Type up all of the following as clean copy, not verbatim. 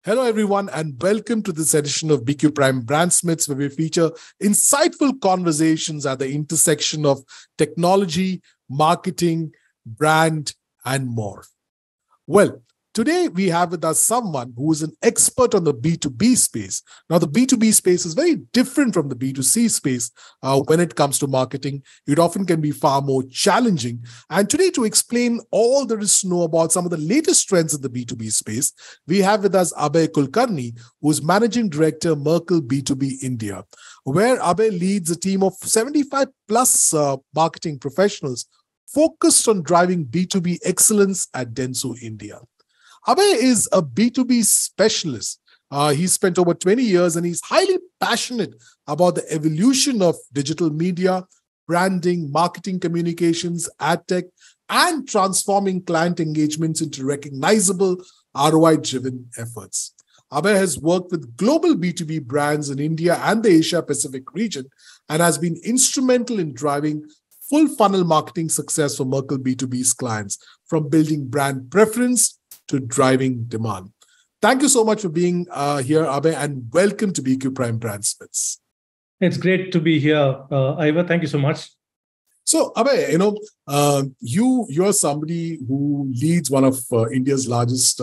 Hello, everyone, and welcome to this edition of BQ Prime Brandsmiths, where we feature insightful conversations at the intersection of technology, marketing, brand, and more. Well, today we have with us someone who is an expert on the B2B space. Now, the B2B space is very different from the B2C space when it comes to marketing. It often can be far more challenging. And today, to explain all there is to know about some of the latest trends in the B2B space, we have with us Abhay Kulkarni, who is Managing Director, Merkle B2B India, where Abhay leads a team of 75 plus marketing professionals focused on driving B2B excellence at Dentsu India. Abhay is a B2B specialist. He's spent over 20 years and he's highly passionate about the evolution of digital media, branding, marketing communications, ad tech, and transforming client engagements into recognizable ROI-driven efforts. Abhay has worked with global B2B brands in India and the Asia-Pacific region and has been instrumental in driving full funnel marketing success for Merkle B2B's clients, from building brand preference to driving demand. Thank you so much for being here, Abhay, and welcome to BQ Prime Brandsmiths. It's great to be here, Iva. Thank you so much. So, Abhay, you're somebody who leads one of India's largest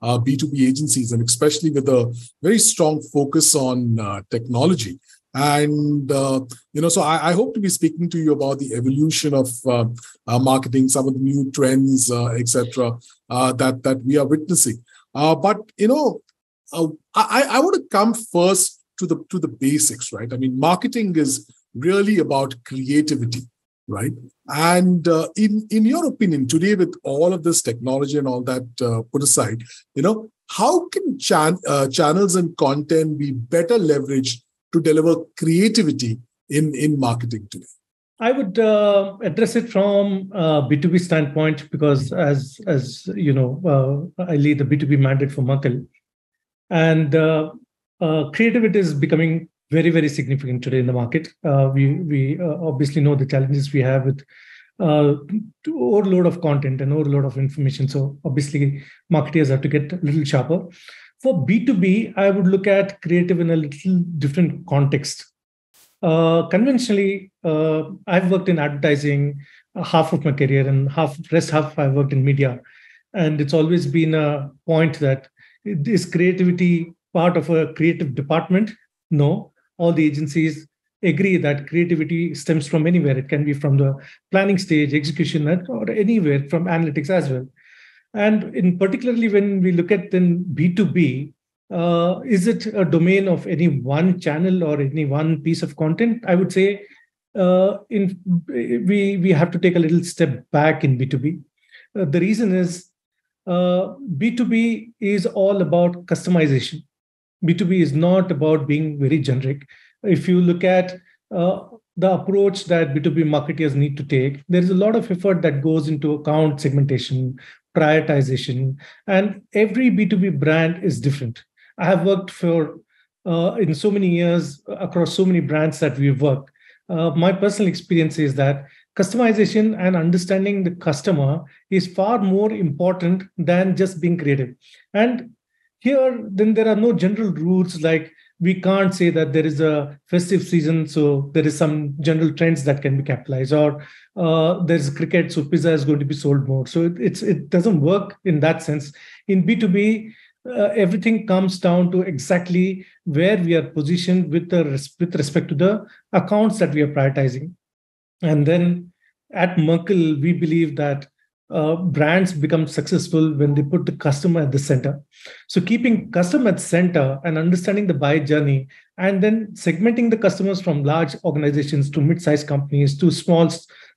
B2B agencies, and especially with a very strong focus on technology. And, so I hope to be speaking to you about the evolution of marketing, some of the new trends, etc., that we are witnessing. But I want to come first to the basics, right? I mean, marketing is really about creativity, right? And in your opinion, today, with all of this technology and all that put aside, how can channels and content be better leveraged to deliver creativity in marketing today? I would address it from a B2B standpoint because, as you know, I lead the B2B mandate for Merkle, and creativity is becoming very, very significant today in the market. We obviously know the challenges we have with overload of content and overload of information. So obviously, marketers have to get a little sharper. For B2B, I would look at creative in a little different context. Conventionally, I've worked in advertising half of my career, and rest half I've worked in media. And it's always been a point that, is creativity part of a creative department? No. All the agencies agree that creativity stems from anywhere. It can be from the planning stage, execution, or anywhere, from analytics as well. And in particularly when we look at then B2B, is it a domain of any one channel or any one piece of content? I would say we have to take a little step back in B2B. The reason is B2B is all about customization. B2B is not about being very generic. If you look at the approach that B2B marketers need to take, there is a lot of effort that goes into account segmentation, prioritization, and every B2B brand is different. I have worked in so many years across so many brands that we've worked. My personal experience is that customization and understanding the customer is far more important than just being creative. And here, then there are no general rules like we can't say that there is a festive season, so there is some general trends that can be capitalized, or there's cricket, so pizza is going to be sold more. So it doesn't work in that sense. In B2B, everything comes down to exactly where we are positioned with respect to the accounts that we are prioritizing. And then at Merkle, we believe that brands become successful when they put the customer at the center. So keeping customer at the center and understanding the buyer journey, and then segmenting the customers from large organizations to mid-sized companies to small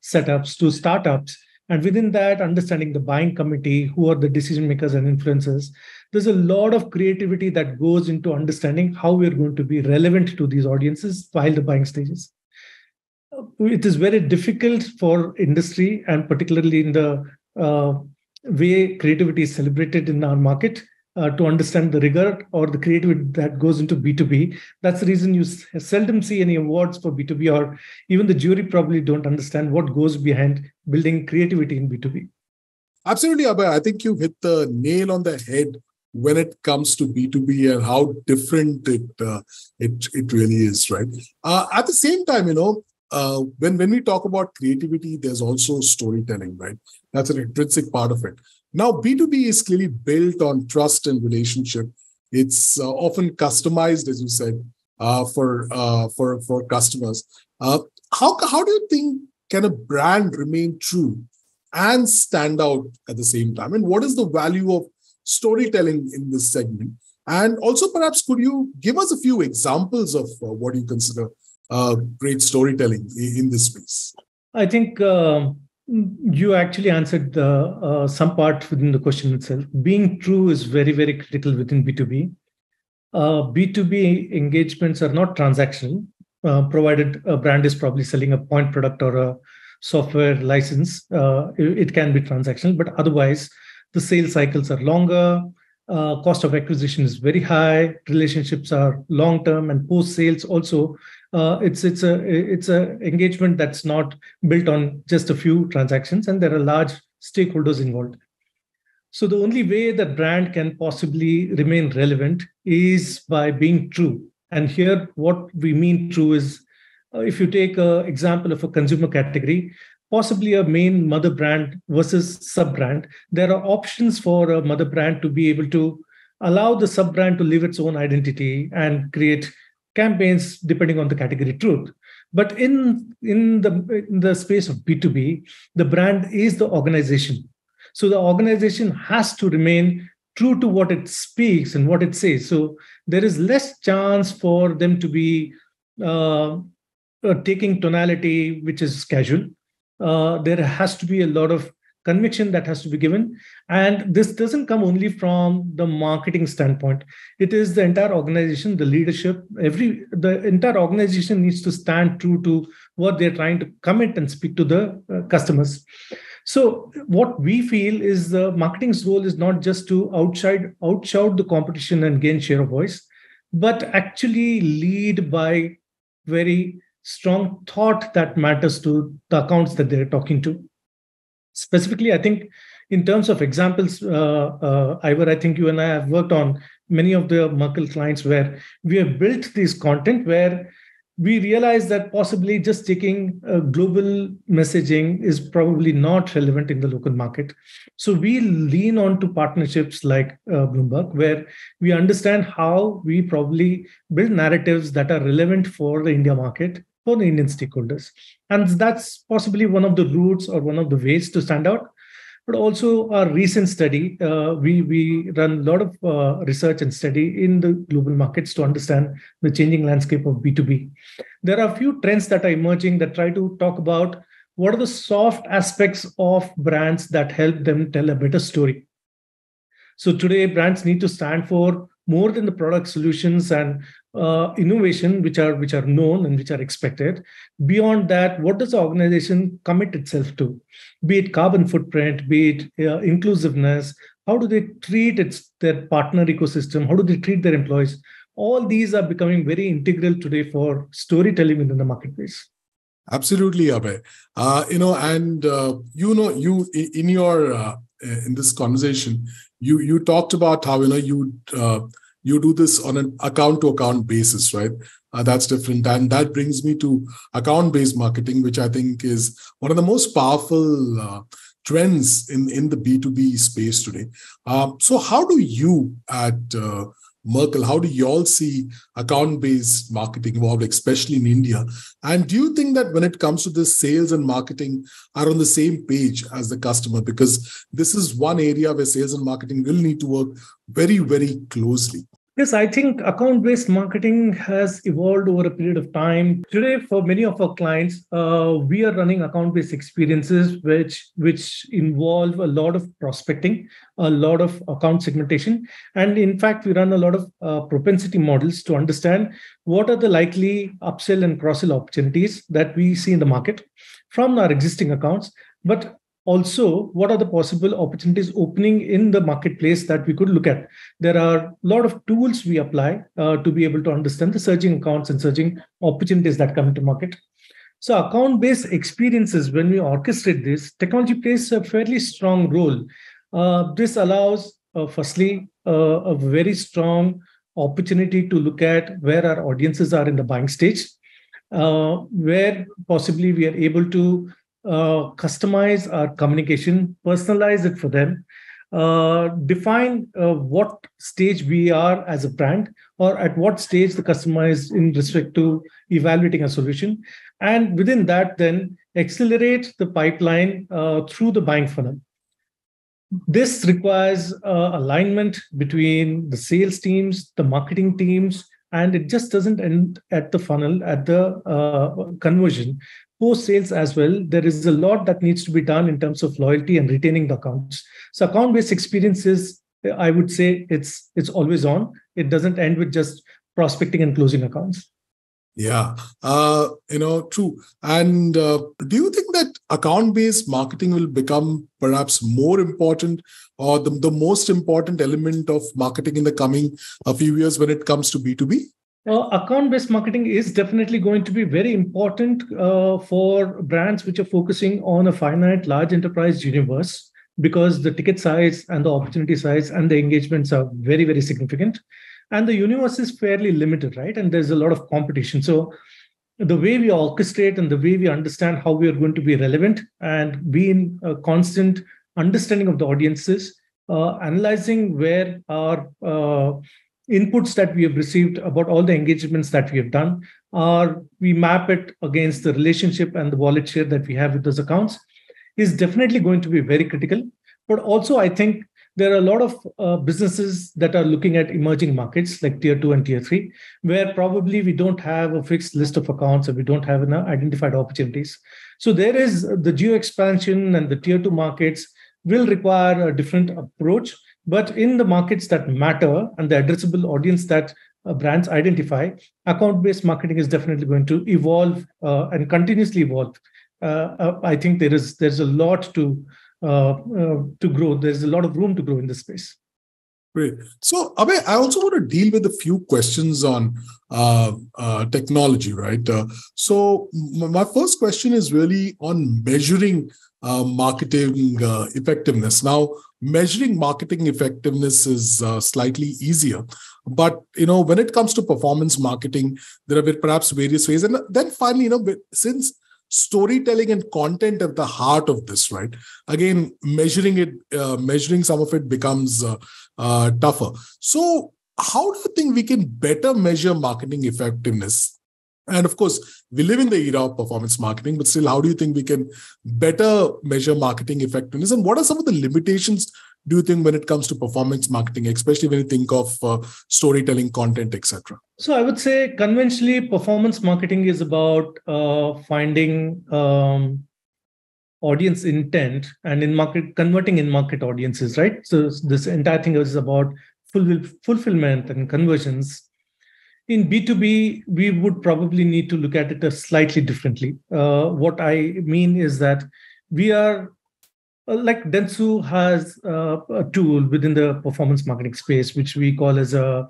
setups to startups. And within that, understanding the buying committee, who are the decision makers and influencers. There's a lot of creativity that goes into understanding how we're going to be relevant to these audiences while the buying stages. It is very difficult for industry, and particularly in the way creativity is celebrated in our market, to understand the rigor or the creativity that goes into B2B. That's the reason you seldom see any awards for B2B, or even the jury probably don't understand what goes behind building creativity in B2B. Absolutely, Abhay. I think you hit the nail on the head when it comes to B2B and how different it really is, right? At the same time, when we talk about creativity, there's also storytelling, right? That's an intrinsic part of it. Now, B2B is clearly built on trust and relationship. It's often customized, as you said, for customers. How do you think can a brand remain true and stand out at the same time? And what is the value of storytelling in this segment? And also, perhaps, could you give us a few examples of what you consider great storytelling in this space? I think you actually answered some part within the question itself. Being true is very, very critical within B2B. B2B engagements are not transactional, provided a brand is probably selling a point product or a software license. It can be transactional, but otherwise, the sales cycles are longer, cost of acquisition is very high, relationships are long term, and post sales also. It's a engagement that's not built on just a few transactions, and there are large stakeholders involved. So the only way that brand can possibly remain relevant is by being true. And here, what we mean true is, if you take an example of a consumer category, possibly a main mother brand versus sub brand, there are options for a mother brand to be able to allow the sub brand to live its own identity and create campaigns depending on the category truth. But in the space of B2B, the brand is the organization. So the organization has to remain true to what it speaks and what it says. So there is less chance for them to be taking tonality which is casual. There has to be a lot of conviction that has to be given. And this doesn't come only from the marketing standpoint. It is the entire organization, the leadership, the entire organization needs to stand true to what they're trying to commit and speak to the customers. So what we feel is the marketing's role is not just to outshout the competition and gain share of voice, but actually lead by very strong thought that matters to the accounts that they're talking to. Specifically, I think in terms of examples, Ivor, I think you and I have worked on many of the Merkle clients where we have built this content where we realize that possibly just taking global messaging is probably not relevant in the local market. So we lean on to partnerships like Bloomberg, where we understand how we probably build narratives that are relevant for the India market, for the Indian stakeholders. And that's possibly one of the routes or one of the ways to stand out. But also our recent study, we run a lot of research and study in the global markets to understand the changing landscape of B2B. There are a few trends that are emerging that try to talk about what are the soft aspects of brands that help them tell a better story. So today, brands need to stand for more than the product solutions and innovation, which are known and which are expected. Beyond that, what does the organization commit itself to? Be it carbon footprint, be it inclusiveness. How do they treat their partner ecosystem? How do they treat their employees? All these are becoming very integral today for storytelling within the marketplace. Absolutely, Abhay. You in your in this conversation, you talked about how you do this on an account-to-account basis, right? That's different. And that brings me to account-based marketing, which I think is one of the most powerful trends in the B2B space today. So how do you at Merkle, how do you all see account-based marketing evolve, especially in India? And do you think that when it comes to this, sales and marketing are on the same page as the customer? Because this is one area where sales and marketing will need to work very, very closely. Yes, I think account-based marketing has evolved over a period of time. Today, for many of our clients, we are running account-based experiences which involve a lot of prospecting, a lot of account segmentation. And in fact, we run a lot of propensity models to understand what are the likely upsell and cross-sell opportunities that we see in the market from our existing accounts, but also, what are the possible opportunities opening in the marketplace that we could look at? There are a lot of tools we apply to be able to understand the surging accounts and surging opportunities that come into market. So account-based experiences, when we orchestrate this, technology plays a fairly strong role. This allows, firstly, a very strong opportunity to look at where our audiences are in the buying stage, where possibly we are able to customize our communication, personalize it for them, define what stage we are as a brand, or at what stage the customer is in respect to evaluating a solution. And within that, then accelerate the pipeline through the buying funnel. This requires alignment between the sales teams, the marketing teams, and it just doesn't end at the funnel, at the conversion. Post sales as well, there is a lot that needs to be done in terms of loyalty and retaining the accounts. So account-based experiences, I would say it's always on. It doesn't end with just prospecting and closing accounts. Yeah, true. And do you think that account-based marketing will become perhaps more important or the most important element of marketing in the coming few years when it comes to B2B? Account-based marketing is definitely going to be very important for brands which are focusing on a finite large enterprise universe, because the ticket size and the opportunity size and the engagements are very, very significant. And the universe is fairly limited, right? And there's a lot of competition. So the way we orchestrate and the way we understand how we are going to be relevant and be in a constant understanding of the audiences, analyzing where our inputs that we have received about all the engagements that we have done, we map it against the relationship and the wallet share that we have with those accounts, is definitely going to be very critical. But also, I think there are a lot of businesses that are looking at emerging markets like tier 2 and tier 3, where probably we don't have a fixed list of accounts or we don't have enough identified opportunities. So there is the geo expansion, and the tier 2 markets will require a different approach. But in the markets that matter and the addressable audience that brands identify, account-based marketing is definitely going to evolve and continuously evolve. I think there's a lot to grow. There's a lot of room to grow in this space. Great. So, Abhay, I also want to deal with a few questions on technology, right? So, my first question is really on measuring marketing effectiveness. Now, measuring marketing effectiveness is slightly easier, but when it comes to performance marketing, there are perhaps various ways. And then finally, since storytelling and content at the heart of this, right? Again, measuring some of it becomes tougher. So how do you think we can better measure marketing effectiveness? And of course, we live in the era of performance marketing, but still, how do you think we can better measure marketing effectiveness? And what are some of the limitations, do you think, when it comes to performance marketing, especially when you think of storytelling, content, etc.? So I would say conventionally, performance marketing is about finding audience intent and converting in-market audiences, right? So this entire thing is about fulfillment and conversions. In B2B, we would probably need to look at it slightly differently. What I mean is that we are, like Dentsu has a tool within the performance marketing space, which we call as a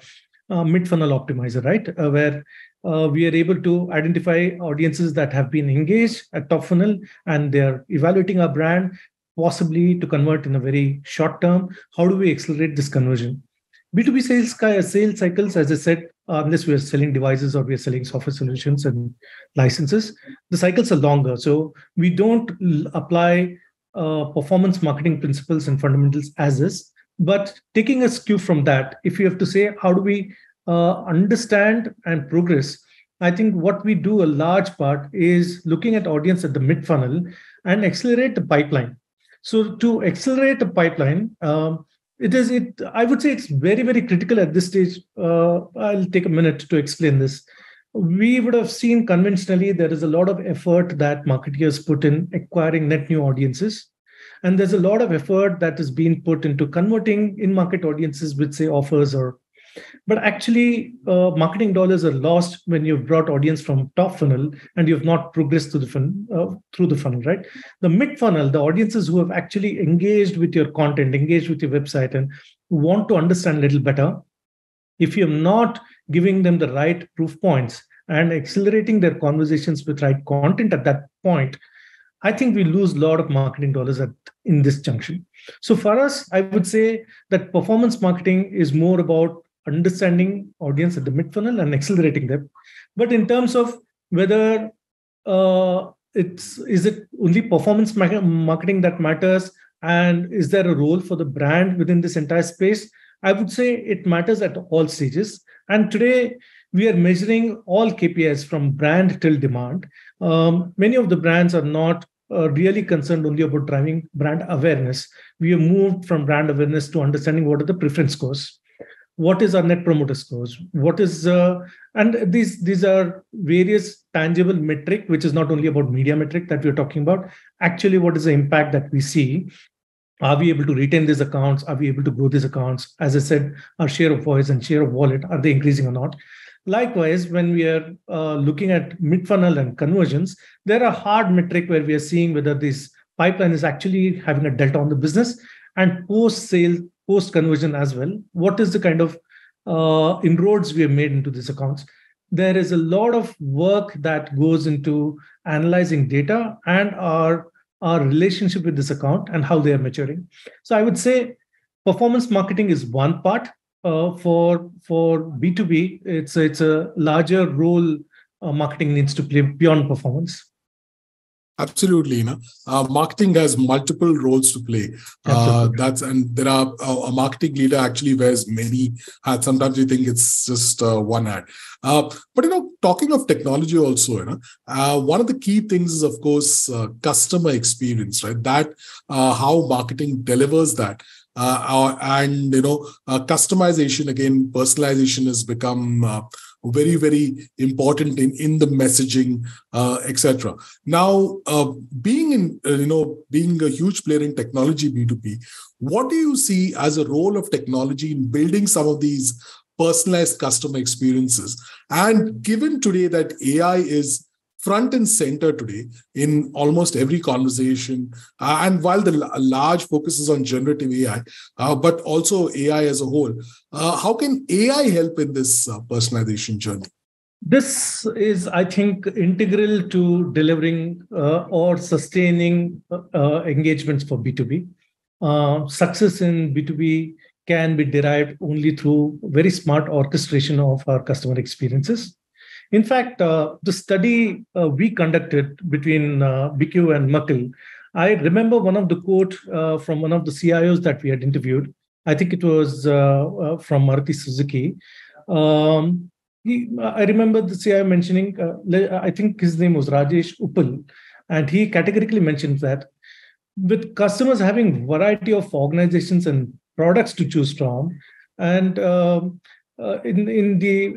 mid-funnel optimizer, right? Where we are able to identify audiences that have been engaged at top funnel and they're evaluating our brand, possibly to convert in a very short term. How do we accelerate this conversion? B2B sales cycles, as I said, unless we are selling devices or we are selling software solutions and licenses, the cycles are longer. So we don't apply performance marketing principles and fundamentals as is. But taking a skew from that, if you have to say, how do we understand and progress? I think what we do a large part is looking at audience at the mid-funnel and accelerate the pipeline. So to accelerate the pipeline, I would say it's very, very critical at this stage. I'll take a minute to explain this. We would have seen conventionally there is a lot of effort that marketers put in acquiring net new audiences. And there's a lot of effort that is being put into converting in-market audiences with, say, offers but actually, marketing dollars are lost when you've brought audience from top funnel and you've not progressed through the funnel, right? The mid funnel, the audiences who have actually engaged with your content, engaged with your website, and want to understand a little better. If you're not giving them the right proof points and accelerating their conversations with right content at that point, I think we lose a lot of marketing dollars in this junction. So for us, I would say that performance marketing is more about understanding audience at the mid funnel and accelerating them. But in terms of whether it's is it only performance marketing that matters, and is there a role for the brand within this entire space? I would say it matters at all stages. And today we are measuring all KPIs from brand till demand. Many of the brands are not really concerned only about driving brand awareness. We have moved from brand awareness to understanding what are the preference scores, what is our net promoter scores, what is and these are various tangible metric, which is not only about media metric that we're talking about. Actually, what is the impact that we see? Are we able to retain these accounts? Are we able to grow these accounts? As I said, our share of voice and share of wallet, are they increasing or not? Likewise, when we are looking at mid-funnel and conversions, there are hard metric where we are seeing whether this pipeline is actually having a delta on the business, and post-sale, post-conversion as well. What is the kind of inroads we have made into these accounts? There is a lot of work that goes into analyzing data and our relationship with this account and how they are maturing. So I would say performance marketing is one part. For B2B, it's a larger role marketing needs to play beyond performance. Absolutely, marketing has multiple roles to play. And there are a marketing leader actually wears many hats. Sometimes you think it's just one hat. But talking of technology also, one of the key things is of course customer experience, right? That how marketing delivers that. Customization, again, personalization has become very, very important in the messaging, etc. Now, being a huge player in technology B2B, what do you see as a role of technology in building some of these personalized customer experiences? And given today that AI is front and center today in almost every conversation, and while the large focus is on generative AI, but also AI as a whole, how can AI help in this personalization journey? This is, I think, integral to delivering or sustaining engagements for B2B. Success in B2B can be derived only through very smart orchestration of our customer experiences. In fact, the study we conducted between BQ and Merkle, I remember one of the quote from one of the CIOs that we had interviewed. I think it was from Maruti Suzuki. I remember the CIO mentioning, I think his name was Rajesh Uppal, and he categorically mentioned that with customers having variety of organizations and products to choose from, and in the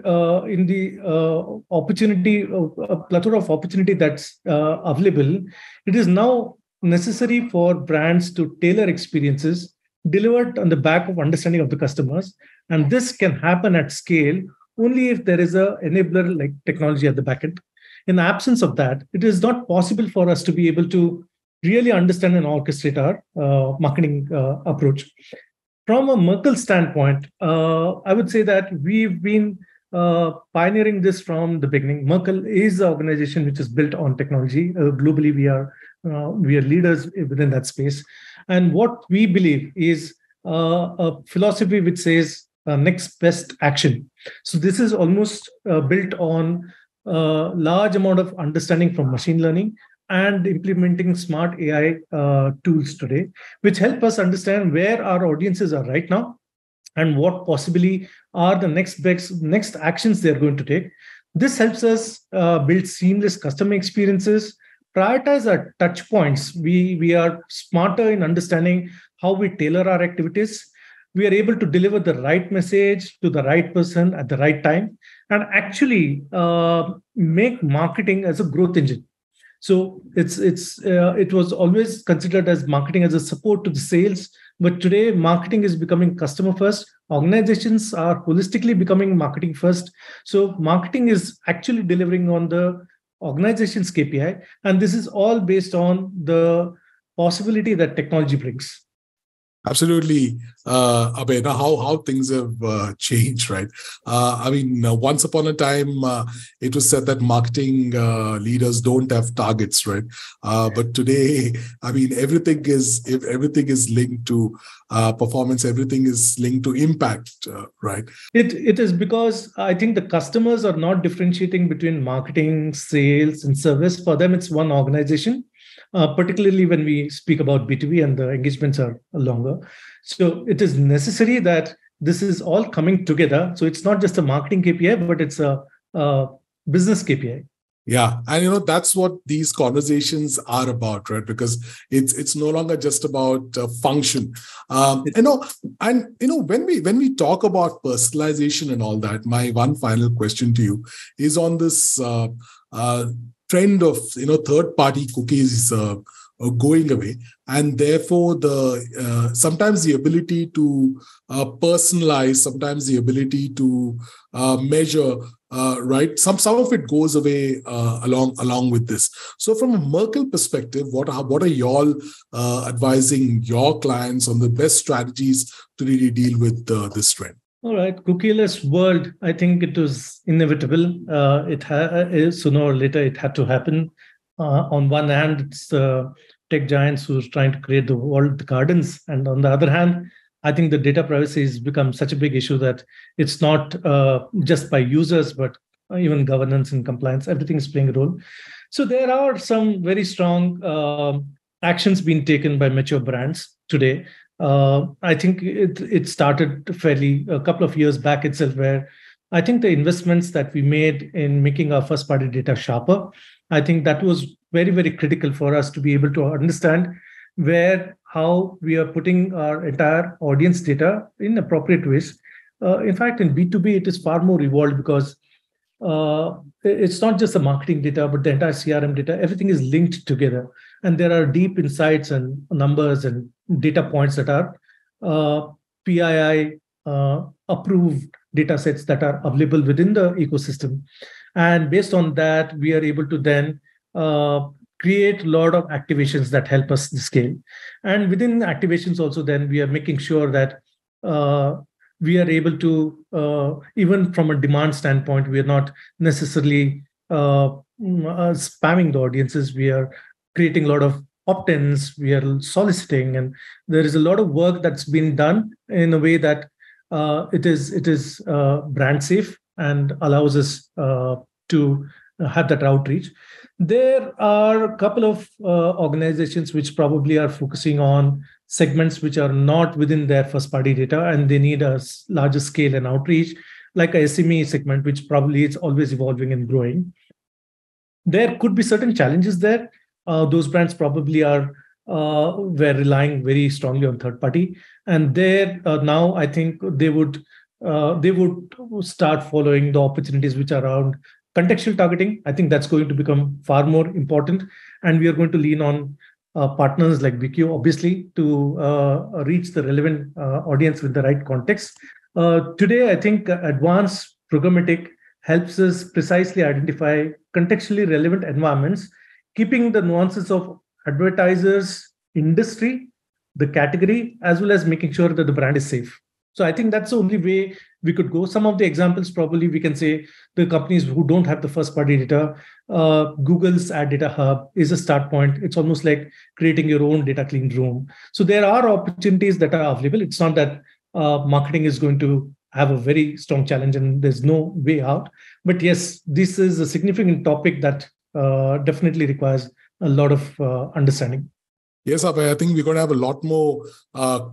opportunity, a plethora of opportunity that's available, it is now necessary for brands to tailor experiences delivered on the back of understanding of the customers, and this can happen at scale only if there is a enabler like technology at the back end. In the absence of that, it is not possible for us to be able to really understand and orchestrate our marketing approach. From a Merkle standpoint, I would say that we've been pioneering this from the beginning. Merkle is an organization which is built on technology. Globally, we are leaders within that space. And what we believe is a philosophy which says next best action. So this is almost built on a large amount of understanding from machine learning and implementing smart AI tools today, which help us understand where our audiences are right now and what possibly are the next actions they're going to take. This helps us build seamless customer experiences, prioritize our touch points. We are smarter in understanding how we tailor our activities. We are able to deliver the right message to the right person at the right time, and actually make marketing as a growth engine. So it was always considered as marketing as a support to the sales, but today marketing is becoming customer first. Organizations are holistically becoming marketing first. So marketing is actually delivering on the organization's KPI, and this is all based on the possibility that technology brings. Absolutely, Abhay. Now, how things have changed, right? Once upon a time, it was said that marketing leaders don't have targets, right? But today, everything is linked to performance. Everything is linked to impact, right? It is because I think the customers are not differentiating between marketing, sales, and service. For them, it's one organization. Particularly when we speak about B2B and the engagements are longer. So it is necessary that this is all coming together. So it's not just a marketing KPI, but it's a business KPI. Yeah, and that's what these conversations are about, right? Because it's no longer just about function. When we talk about personalization and all that, my one final question to you is on this trend of third-party cookies going away, and therefore the sometimes the ability to personalize, sometimes the ability to measure. Right, some of it goes away along with this. So, from a Merkle perspective, what are y'all advising your clients on the best strategies to really deal with this trend? All right, cookieless world. I think it was inevitable. Sooner or later it had to happen. On one hand, it's tech giants who's trying to create the walled gardens, and on the other hand, I think the data privacy has become such a big issue that it's not just by users, but even governance and compliance. Everything is playing a role. So there are some very strong actions being taken by mature brands today. I think it started fairly a couple of years back itself, where I think the investments that we made in making our first-party data sharper, I think that was very, very critical for us to be able to understand how we are putting our entire audience data in appropriate ways. In fact, in B2B, it is far more evolved because it's not just the marketing data, but the entire CRM data. Everything is linked together. And there are deep insights and numbers and data points that are PII approved data sets that are available within the ecosystem. And based on that, we are able to then create a lot of activations that help us scale. And within activations also, then we are making sure that we are able to, even from a demand standpoint, we are not necessarily spamming the audiences. We are creating a lot of opt-ins, we are soliciting, and there is a lot of work that's been done in a way that it is brand safe and allows us to have that outreach. There are a couple of organizations which probably are focusing on segments which are not within their first-party data, and they need a larger scale and outreach, like a SME segment, which probably it's always evolving and growing. There could be certain challenges there. Those brands probably were relying very strongly on third-party, and there now I think they would start following the opportunities which are around contextual targeting. I think that's going to become far more important, and we are going to lean on partners like BQ, obviously, to reach the relevant audience with the right context. Today, I think advanced programmatic helps us precisely identify contextually relevant environments, keeping the nuances of advertisers, industry, the category, as well as making sure that the brand is safe. So I think that's the only way we could go. Some of the examples, probably we can say the companies who don't have the first party data, Google's Ad Data Hub is a start point. It's almost like creating your own data clean room. So there are opportunities that are available. It's not that marketing is going to have a very strong challenge and there's no way out. But yes, this is a significant topic that definitely requires a lot of understanding. Yes, Abhay, I think we're going to have a lot more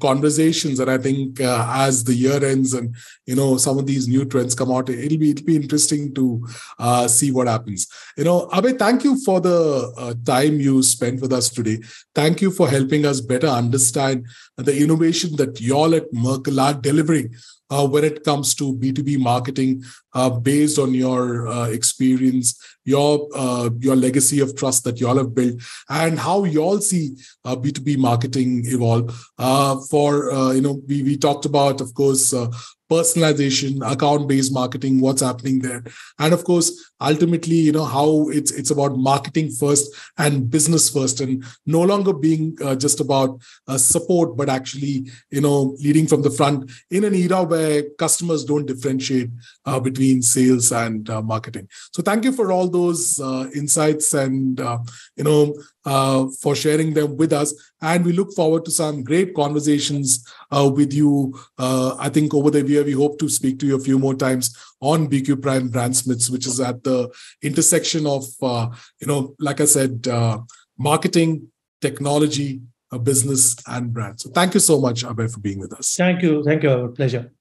conversations, and I think as the year ends and some of these new trends come out, it'll be interesting to see what happens. Abhay, thank you for the time you spent with us today. Thank you for helping us better understand the innovation that y'all at Merkle are delivering when it comes to B2B marketing, based on your experience, your legacy of trust that y'all have built, and how y'all see B2B marketing evolve. We talked about, of course, personalization, account-based marketing, what's happening there. And of course, ultimately, how it's about marketing first and business first, and no longer being just about support, but actually, leading from the front in an era where customers don't differentiate between sales and marketing. So thank you for all those insights and, for sharing them with us. And we look forward to some great conversations with you. I think over the year, we hope to speak to you a few more times on BQ Prime Brandsmiths, which is at the intersection of, like I said, marketing, technology, business, and brand. So thank you so much, Abhay, for being with us. Thank you. Thank you. Pleasure.